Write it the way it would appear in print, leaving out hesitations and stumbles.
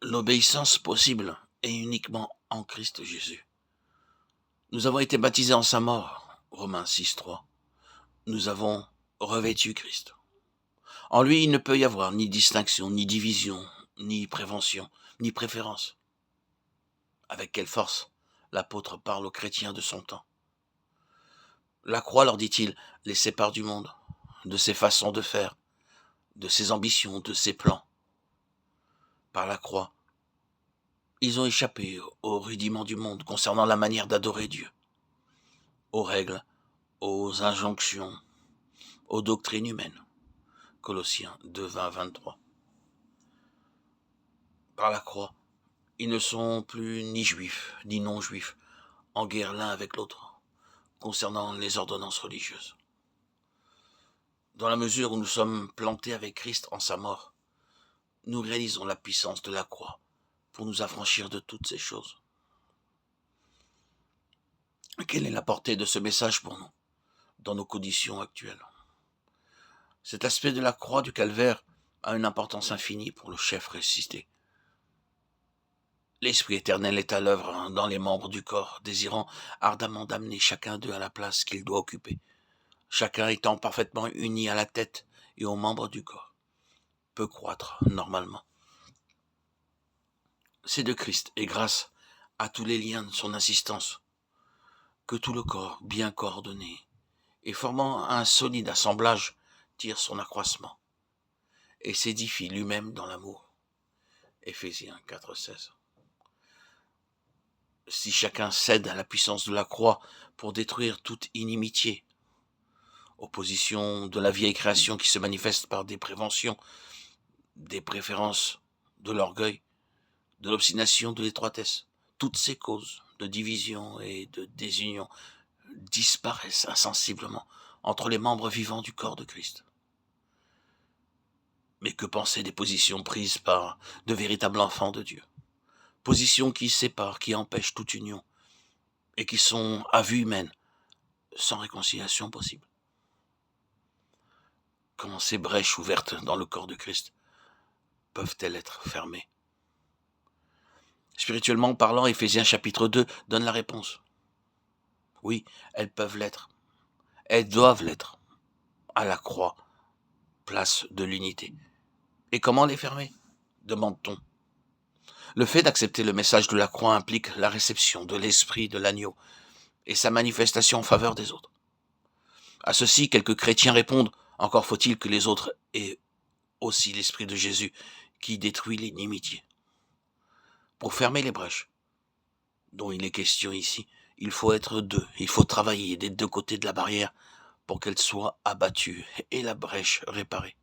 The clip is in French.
L'obéissance possible est uniquement en Christ Jésus. Nous avons été baptisés en sa mort, Romains 6,3. Nous avons revêtu Christ. En lui, il ne peut y avoir ni distinction, ni division, ni prévention, ni préférence. Avec quelle force l'apôtre parle aux chrétiens de son temps. La croix, leur dit-il, les sépare du monde, de ses façons de faire, de ses ambitions, de ses plans. Par la croix, ils ont échappé aux rudiments du monde concernant la manière d'adorer Dieu, aux règles, aux injonctions, aux doctrines humaines. Colossiens 2, 20, 23. Par la croix, ils ne sont plus ni juifs, ni non-juifs, en guerre l'un avec l'autre, concernant les ordonnances religieuses. Dans la mesure où nous sommes plantés avec Christ en sa mort, nous réalisons la puissance de la croix pour nous affranchir de toutes ces choses. Quelle est la portée de ce message pour nous, dans nos conditions actuelles? Cet aspect de la croix du calvaire a une importance infinie pour le chef ressuscité. L'Esprit éternel est à l'œuvre dans les membres du corps, désirant ardemment d'amener chacun d'eux à la place qu'il doit occuper. Chacun étant parfaitement uni à la tête et aux membres du corps, peut croître normalement. C'est de Christ et grâce à tous les liens de son assistance que tout le corps, bien coordonné et formant un solide assemblage, tire son accroissement et s'édifie lui-même dans l'amour. Éphésiens 4,16. Si chacun cède à la puissance de la croix pour détruire toute inimitié, opposition de la vieille création qui se manifeste par des préventions, des préférences, de l'orgueil, de l'obstination, de l'étroitesse, toutes ces causes de division et de désunion disparaissent insensiblement entre les membres vivants du corps de Christ. Mais que penser des positions prises par de véritables enfants de Dieu? Positions qui séparent, qui empêchent toute union, et qui sont, à vue humaine, sans réconciliation possible. Comment ces brèches ouvertes dans le corps de Christ peuvent-elles être fermées? Spirituellement parlant, Éphésiens chapitre 2 donne la réponse. Oui, elles peuvent l'être. Elles doivent l'être. À la croix, place de l'unité. Et comment les fermer? Demande-t-on. Le fait d'accepter le message de la croix implique la réception de l'esprit de l'agneau et sa manifestation en faveur des autres. À ceci, quelques chrétiens répondent, encore faut-il que les autres aient aussi l'esprit de Jésus qui détruit l'inimitié. Pour fermer les brèches dont il est question ici, il faut être deux, il faut travailler des deux côtés de la barrière pour qu'elle soit abattue et la brèche réparée.